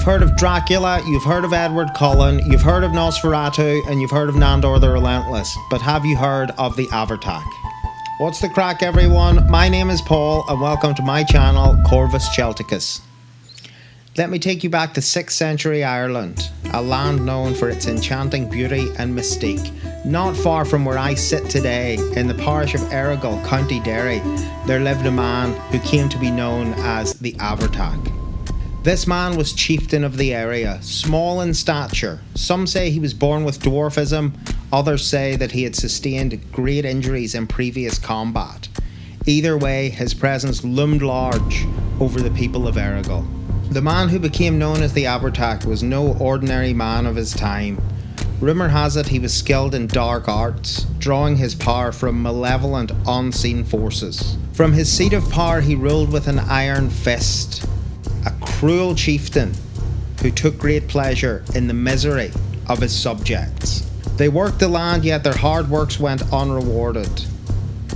heard of Dracula, you've heard of Edward Cullen, you've heard of Nosferatu, and you've heard of Nandor the Relentless, but have you heard of the Avartak? What's the crack, everyone? My name is Paul, and welcome to my channel, Corvus Celticus. Let me take you back to 6th century Ireland, a land known for its enchanting beauty and mystique. Not far from where I sit today, in the parish of Errigal, County Derry, there lived a man who came to be known as the Avartak. This man was chieftain of the area, small in stature. Some say he was born with dwarfism, others say that he had sustained great injuries in previous combat. Either way, his presence loomed large over the people of Errigal. The man who became known as the Avartak was no ordinary man of his time. Rumour has it he was skilled in dark arts, drawing his power from malevolent, unseen forces. From his seat of power he ruled with an iron fist. A cruel chieftain who took great pleasure in the misery of his subjects. They worked the land, yet their hard works went unrewarded.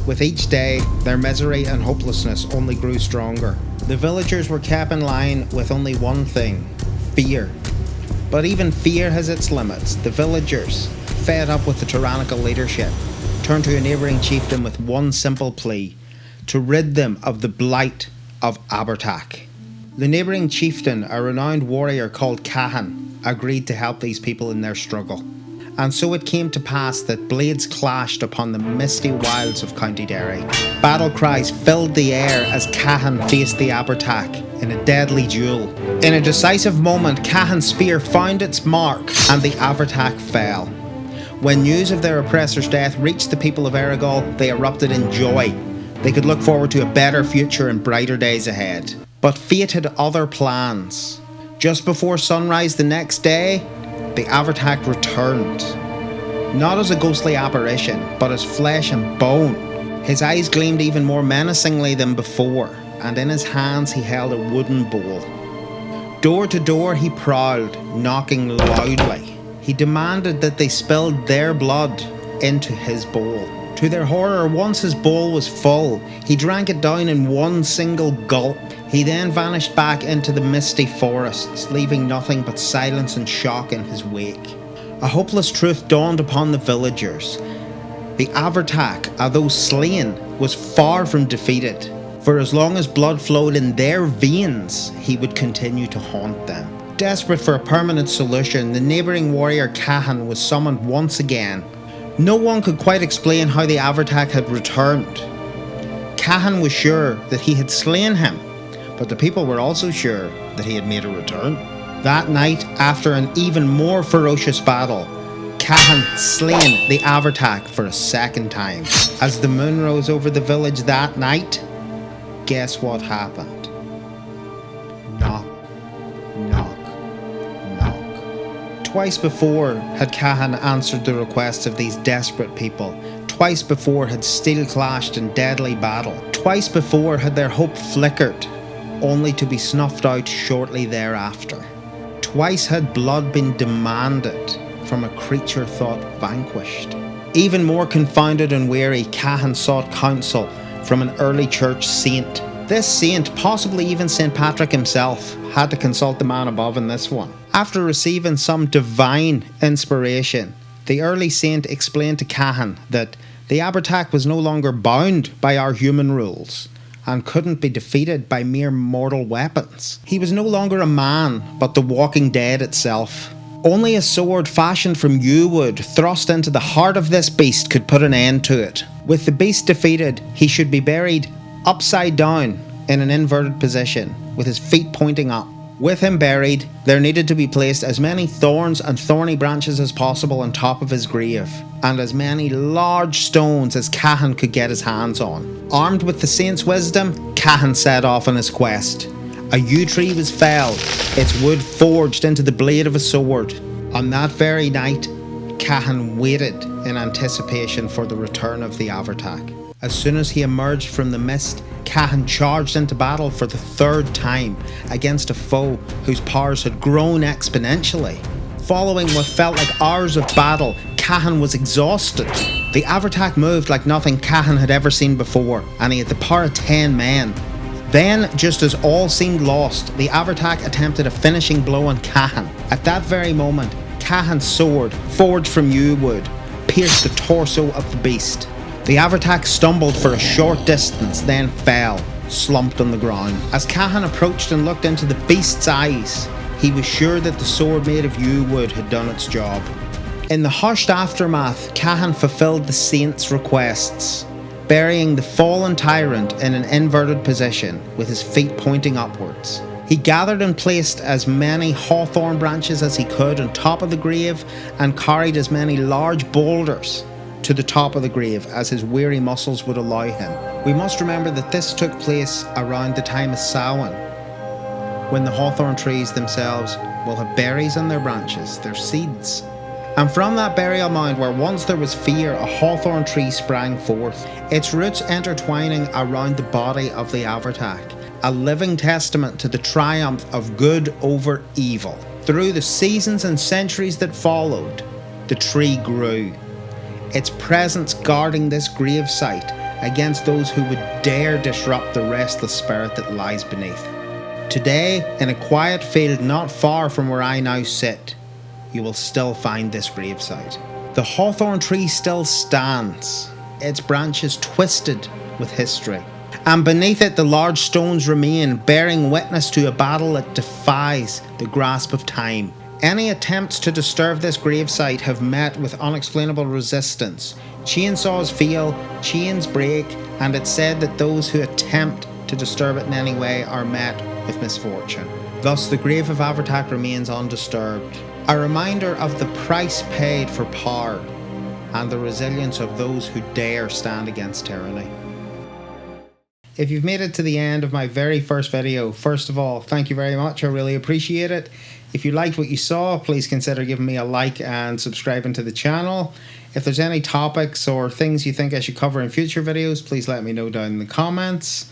With each day, their misery and hopelessness only grew stronger. The villagers were kept in line with only one thing: fear. But even fear has its limits. The villagers, fed up with the tyrannical leadership, turned to a neighbouring chieftain with one simple plea: to rid them of the blight of Avartak. The neighbouring chieftain, a renowned warrior called Cahan, agreed to help these people in their struggle. And so it came to pass that blades clashed upon the misty wilds of County Derry. Battle cries filled the air as Cahan faced the Avartak in a deadly duel. In a decisive moment, Cahan's spear found its mark and the Avartak fell. When news of their oppressor's death reached the people of Errigal, they erupted in joy. They could look forward to a better future and brighter days ahead. But fate had other plans. Just before sunrise the next day, the Avartak returned. Not as a ghostly apparition, but as flesh and bone. His eyes gleamed even more menacingly than before, and in his hands he held a wooden bowl. Door to door he prowled, knocking loudly. He demanded that they spilled their blood into his bowl. To their horror, once his bowl was full, he drank it down in one single gulp. He then vanished back into the misty forests, leaving nothing but silence and shock in his wake. A hopeless truth dawned upon the villagers. The Avartak, although slain, was far from defeated. For as long as blood flowed in their veins, he would continue to haunt them. Desperate for a permanent solution, the neighbouring warrior Cahan was summoned once again. No one could quite explain how the Avartak had returned. Cahan was sure that he had slain him, but the people were also sure that he had made a return. That night, after an even more ferocious battle, Cahan slain the Avartak for a second time. As the moon rose over the village that night, guess what happened? Knock, knock, knock. Twice before had Cahan answered the requests of these desperate people. Twice before had steel clashed in deadly battle. Twice before had their hope flickered, only to be snuffed out shortly thereafter. Twice had blood been demanded from a creature thought vanquished. Even more confounded and weary, Cahan sought counsel from an early church saint. This saint, possibly even St. Patrick himself, had to consult the man above in this one. After receiving some divine inspiration, the early saint explained to Cahan that the Avartak was no longer bound by our human rules and couldn't be defeated by mere mortal weapons. He was no longer a man, but the walking dead itself. Only a sword fashioned from yew wood thrust into the heart of this beast could put an end to it. With the beast defeated, he should be buried upside down in an inverted position, with his feet pointing up. With him buried, there needed to be placed as many thorns and thorny branches as possible on top of his grave, and as many large stones as Cahan could get his hands on. Armed with the saint's wisdom, Cahan set off on his quest. A yew tree was felled, its wood forged into the blade of a sword. On that very night, Cahan waited in anticipation for the return of the Avartak. As soon as he emerged from the mist, Cahan charged into battle for the third time against a foe whose powers had grown exponentially. Following what felt like hours of battle, Cahan was exhausted. The Avartak moved like nothing Cahan had ever seen before, and he had the power of 10 men. Then, just as all seemed lost, the Avartak attempted a finishing blow on Cahan. At that very moment, Cahan's sword, forged from yew wood, pierced the torso of the beast. The Avartak stumbled for a short distance, then fell, slumped on the ground. As Cahan approached and looked into the beast's eyes, he was sure that the sword made of yew wood had done its job. In the hushed aftermath, Cahan fulfilled the saint's requests, burying the fallen tyrant in an inverted position with his feet pointing upwards. He gathered and placed as many hawthorn branches as he could on top of the grave and carried as many large boulders to the top of the grave as his weary muscles would allow him. We must remember that this took place around the time of Samhain, when the hawthorn trees themselves will have berries on their branches, their seeds. And from that burial mound where once there was fear, a hawthorn tree sprang forth, its roots intertwining around the body of the Avartak, a living testament to the triumph of good over evil. Through the seasons and centuries that followed, the tree grew, its presence guarding this grave site against those who would dare disrupt the restless spirit that lies beneath. Today, in a quiet field not far from where I now sit, you will still find this gravesite. The hawthorn tree still stands, its branches twisted with history, and beneath it the large stones remain, bearing witness to a battle that defies the grasp of time. Any attempts to disturb this gravesite have met with unexplainable resistance. Chainsaws fail, chains break, and it's said that those who attempt to disturb it in any way are met with misfortune. Thus, the grave of Avartak remains undisturbed, a reminder of the price paid for power and the resilience of those who dare stand against tyranny. If you've made it to the end of my very first video, first of all, thank you very much. I really appreciate it. If you liked what you saw, please consider giving me a like and subscribing to the channel. If there's any topics or things you think I should cover in future videos, please let me know down in the comments.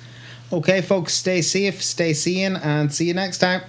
Okay folks, stay safe, stay sane, and see you next time.